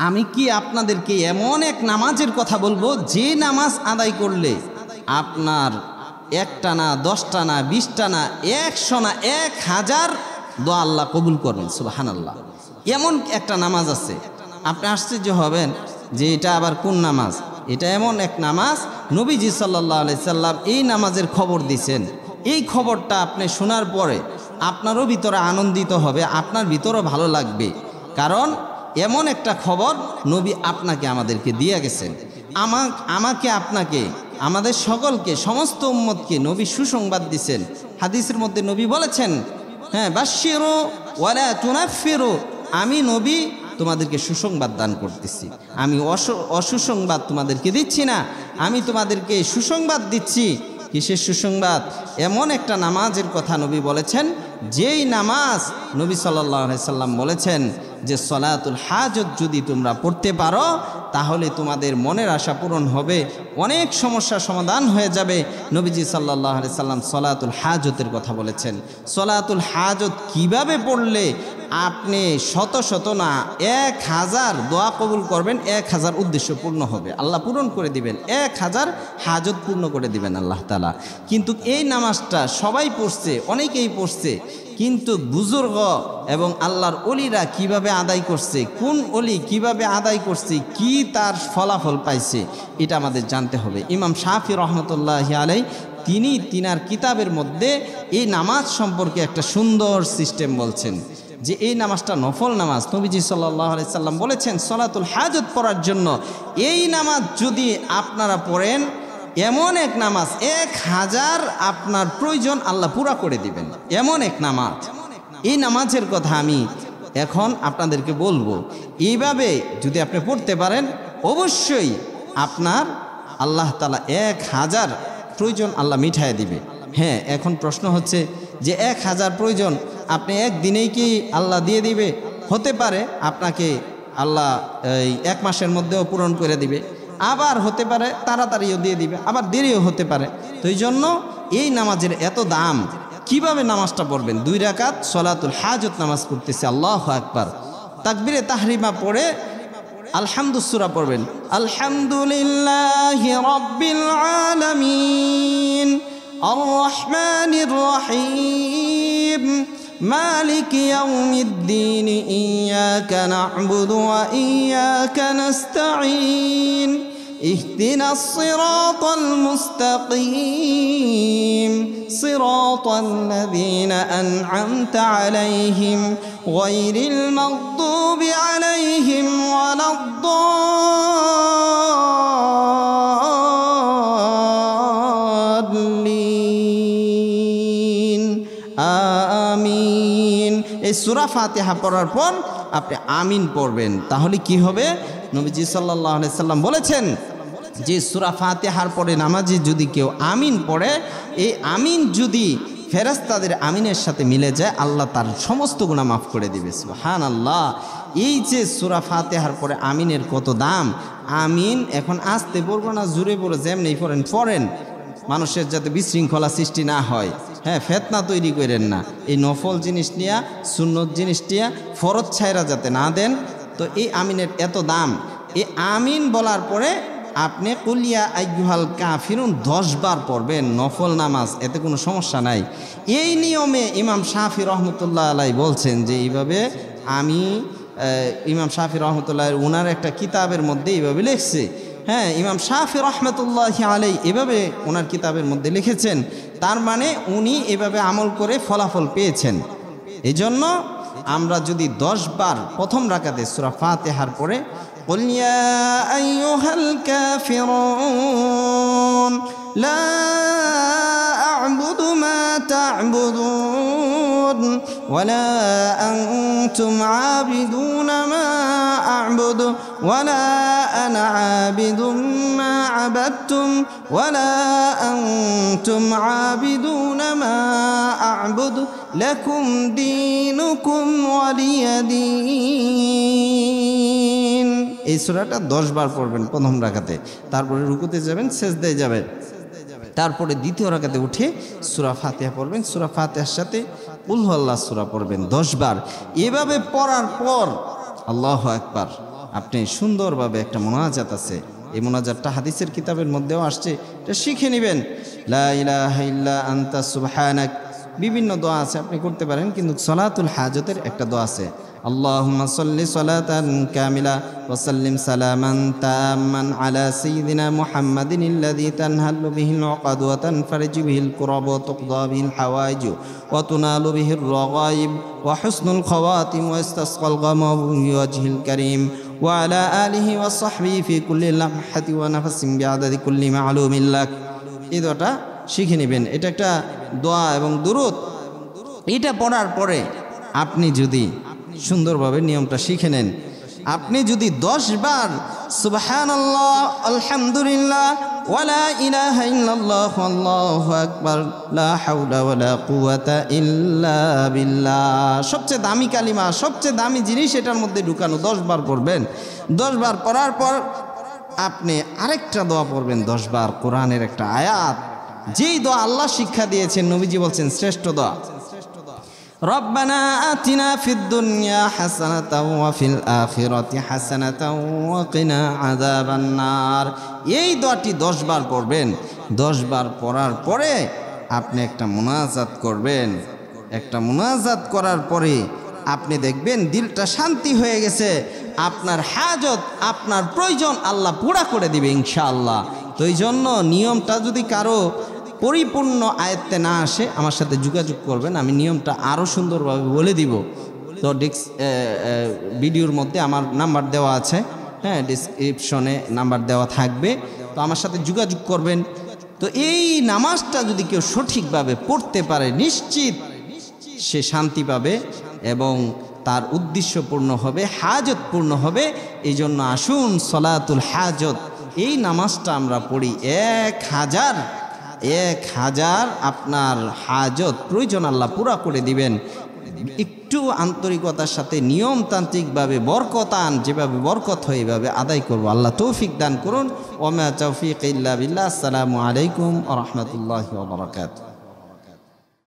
আমি কি আপনাদেরকে এমন এক নামাজের কথা বলবো যে নামাজ আদায় করলে আপনার একটা না, 10টা না, 20টা না, 100 না, 1000 দোয়া আল্লাহ কবুল করবেন। সুবহানাল্লাহ। এমন একটা নামাজ আছে, আপনি আশ্চর্য হবেন যে এটা আবার কোন নামাজ। এটা এমন এক নামাজ, নবীজি সাল্লাল্লাহু আলাইহি সাল্লাম এই নামাজের খবর দিয়েছেন। এই খবরটা আপনি শোনার পরে আপনারও ভিতরে আনন্দিত হবে, আপনার ভিতরও ভালো লাগবে। কারণ এমন একটা খবর নবী আপনাকে আমাদেরকে দিয়ে গেছেন। আমাকে আপনাকে, আমাদের সকলকে, সমস্ত উম্মতকে নবী সুসংবাদ দিয়েছেন। হাদিসের মধ্যে নবী বলেছেন, হ্যাঁ, বাশশিরু ওয়ালা তুনাফিরু, আমি নবী তোমাদেরকে সুসংবাদ দান করতেছি। আমি অসুসংবাদ তোমাদেরকে দিচ্ছি না, আমি তোমাদেরকে সুসংবাদ দিচ্ছি। কিসের সুসংবাদ? এমন একটা নামাজের কথা নবী বলেছেন, যেই নামাজ নবী সাল্লাল্লাহু আলাইহি সাল্লাম বলেছেন যে সলাতুল হাজত যদি তোমরা পড়তে পারো তাহলে তোমাদের মনের আশা পূরণ হবে, অনেক সমস্যার সমাধান হয়ে যাবে। নবীজি সাল্লাল্লাহু আলাইহি সাল্লাম সলাতুল হাজতের কথা বলেছেন। সলাতুল হাজত কিভাবে পড়লে আপনি শত শত না 1000 দোয়া কবুল করবেন, 1000 উদ্দেশ্য পূর্ণ হবে, আল্লাহ পূরণ করে দিবেন, 1000 হাজত পূর্ণ করে দিবেন আল্লাহ তাআলা। কিন্তু এই নামাজটা সবাই পড়ছে, অনেকেই পড়ছে, কিন্তু বুজুর্গ এবং আল্লাহর ওলিরা কিভাবে আদায় করছে, কোন ওলি কিভাবে আদায় করছে, কি তার ফলাফল পাইছে, এটা আমাদের জানতে হবে। ইমাম শাফি রহমতুল্লাহি আলাইহি তিনি তিনার কিতাবের মধ্যে এই নামাজ সম্পর্কে একটা সুন্দর সিস্টেম বলছেন যে এই নামাজটা নফল নামাজ। নবীজি সাল্লাল্লাহু আলাইহি সাল্লাম বলেছেন সলাতুল হাজত পড়ার জন্য এই নামাজ যদি আপনারা পড়েন, এমন এক নামাজ 1000 আপনার প্রয়োজন আল্লাহ পুরা করে দিবেন, এমন এক নামাজ। এই নামাজের কথা আমি এখন আপনাদেরকে বলবো। এইভাবে যদি আপনি পড়তে পারেন অবশ্যই আপনার আল্লাহ তাআলা 1000 প্রয়োজন আল্লাহ মিঠায় দিবে। হ্যাঁ, এখন প্রশ্ন হচ্ছে যে 1000 প্রয়োজন আপনি একদিনেই কি আল্লাহ দিয়ে দিবে? হতে পারে আপনাকে আল্লাহ এই 1 মাসের মধ্যেও পূরণ করে দিবে, আবার হতে পারে তাড়াতাড়িও দিয়ে দিবে, আবার দেরিও হতে পারে। তো এই জন্য এই নামাজের এত দাম। কিভাবে নামাজটা পড়বেন? 2 রাকাত সলাতুল হাজত নামাজ পড়তেছে, আল্লাহু আকবার, তাকবীরে তাহরিমা পড়ে আলহামদু সূরা পড়বেন, আলহামদুলিল্লাহি রাব্বিল আলামিন আর রহমানির রহিম মালিক ইয়াউমিদ্দিন ইয়াকা না'বুদু ওয়া ইয়াকা নাস্তাঈন ইহদিনাস সিরাতাল মুস্তাকিম সিরাতাল লাযীনা আন'আমতা আলাইহিম গায়রিল মাগদুবি আলাইহিম ওয়ালাদ-দাল্লিন। আমিন। এই সূরা ফাতিহা পড়ার পর আপনি আমিন পড়বেন, তাহলে কি হবে? নবীজি সাল্লাল্লাহু আলাইহি সাল্লাম বলেছেন যে সূরা ফাতিহার পরে নামাজি যদি কেউ আমিন পড়ে, এই আমিন যদি ফেরেশতাদের আমিনের সাথে মিলে যায়, আল্লাহ তার সমস্ত গুনাহ মাফ করে দিবে। সুবহানাল্লাহ। এই যে সূরা ফাতিহার পরে আমিনের কত দাম! আমিন এখন আস্তে পড়বো না, জোরে পড়ে যেমনি পড়েন, মানুষের যাতে বিশৃঙ্খলা সৃষ্টি না হয়। হ্যাঁ, ফেতনা তৈরি করেন না। এই নফল জিনিস নিয়া, সুন্নত জিনিস নিয়া ফরজ ছাইরা যাতে না দেন। তো এই আমিনের এত দাম। এই আমিন বলার পরে আপনি কুল ইয়া আইয়ুহাল কাফিরুন 10 বার পড়বেন, নফল নামাজ, এতে কোনো সমস্যা নাই। এই নিয়মে ইমাম শাফি রহমতুল্লাহ আলাইহি বলছেন যে এইভাবে ইমাম শাফি রহমতুল্লাহ ওনার একটা কিতাবের মধ্যে এইভাবে লিখছে। হ্যাঁ, ইমাম শাফি রহমতুল্লাহি আলাইহি এভাবে ওনার কিতাবের মধ্যে লিখেছেন। তার মানে উনি এভাবে আমল করে ফলাফল পেয়েছেন। এই জন্য আমরা যদি 10 বার প্রথম রাকাতে সূরা ফাতিহার পরে কুল ইয়া আইয়ুহাল কাফিরুন লা আ'বুদু মা তা'বুদুন ওয়ালা আনতুম আবিদুনা মা আ'বুদু ওয়ালা আনা আবিদুম মা আবাদতুম ওয়ালা আনতুম আবিদুনা মা আ'বুদু লাকুম দীনুকুম ওয়ালিয়া দীন। এই সূরাটা 10 বার পড়বেন প্রথম রাকাতে, তারপরে রুকুতে যাবেন, সিজদায় যাবেন, তারপরে দ্বিতীয় রাকাতে উঠে সূরা ফাতিহা পড়বেন, সূরা ফাতিহার সাথে কুল হু আল্লাহ সূরা পড়বেন 10 বার। এভাবে পড়ার পর আল্লাহু আকবার, আপনি সুন্দরভাবে একটা মোনাজাত আছে, এই মোনাজাতটা হাদিসের কিতাবের মধ্যেও আসছে, এটা শিখে নেবেন। লা ইলাহা ইল্লা আনতা সুবহানাক, বিভিন্ন দোয়া আছে আপনি করতে পারেন, কিন্তু সলাতুল হাজতের একটা দোয়া আছে, আল্লাহুম্মা সাল্লি সালাতান কামিলা ওয়া সাল্লিম সালামান তাম্মান আলা সাইয়্যিদিনা মুহাম্মাদিন আল্লাযী তানহাল্লু বিহিল উকাদ ওয়া তানফারিজু বিহিল কুরাব ওয়া তুকদা বিহিল হাওয়াইজ ওয়া তুনালু বিহির রাগাইব ওয়া হুসনুল খাওয়াতিম ওয়া ইসতাসকাল গামাম বিওয়াজহিল কারীম ওয়া আলা আলিহি ওয়া সাহবিহি ফি কুল্লি লামহাতিন ওয়া নাফাসিন বিআদাদি কুল্লি মা'লুমিন লাক। এই দোয়াটা শিখে নেবেন, এটা একটা দোয়া এবং দুরূদ। এটা পড়ার পরে আপনি যদি সুন্দরভাবে নিয়মটা শিখে নেন, আপনি যদি 10 বার সুবহানাল্লাহ আলহামদুলিল্লাহ ওয়ালা ইলাহা ইল্লাল্লাহ আল্লাহু আকবার লা হাওলা ওয়ালা কুওয়াতা ইল্লা বিল্লাহ, সবচেয়ে দামি কালিমা, সবচেয়ে দামি জিনিস এটার মধ্যে ঢুকানো, 10 বার পড়বেন। 10 বার পড়ার পর আপনি আরেকটা দোয়া পড়বেন, 10 বার কোরআনের একটা আয়াত, যেই দোয়া আল্লাহ শিক্ষা দিয়েছেন, নবীজি বলছেন শ্রেষ্ঠ দোয়া, রব্বানা আতিনা ফিদ দুনিয়া হাসানাতাও ওয়া ফিল আখিরাতি হাসানাতাও ওয়া কিনা আযাবান নার। এই দোয়াটি 10 বার পড়বেন। 10 বার পড়ার পরে আপনি একটা মুনাজাত করবেন। একটা মুনাজাত করার পরে আপনি দেখবেন দিলটা শান্তি হয়ে গেছে, আপনার হাজত, আপনার প্রয়োজন আল্লাহ পুরা করে দিবে ইনশাআল্লাহ। তো এই জন্য নিয়মটা যদি কারো পরিপূর্ণ আয়ত্তে না আসে, আমার সাথে যোগাযোগ করবেন, আমি নিয়মটা আরও সুন্দরভাবে বলে দিব। তো ভিডিওর মধ্যে আমার নাম্বার দেওয়া আছে, হ্যাঁ, ডিসক্রিপশনে নাম্বার দেওয়া থাকবে, তো আমার সাথে যোগাযোগ করবেন। তো এই নামাজটা যদি কেউ সঠিকভাবে পড়তে পারে, নিশ্চিত সে শান্তি পাবে এবং তার উদ্দেশ্য পূর্ণ হবে, হাজত পূর্ণ হবে। এই জন্য আসুন সলাতুল হাজত, এই নামাজটা আমরা পড়ি। 1000 আপনার হাজত প্রয়োজন আল্লাহ পুরা করে দিবেন। একটু আন্তরিকতার সাথে নিয়মতান্ত্রিকভাবে বরকতান, যেভাবে বরকত হয় এইভাবে আদায় করবো। আল্লাহ তৌফিক দান করুন। ওয়া মা তাওফীক ইল্লা বিল্লাহ। আসসালামু আলাইকুম ওয়া রাহমাতুল্লাহি ওয়া বারাকাতুহু।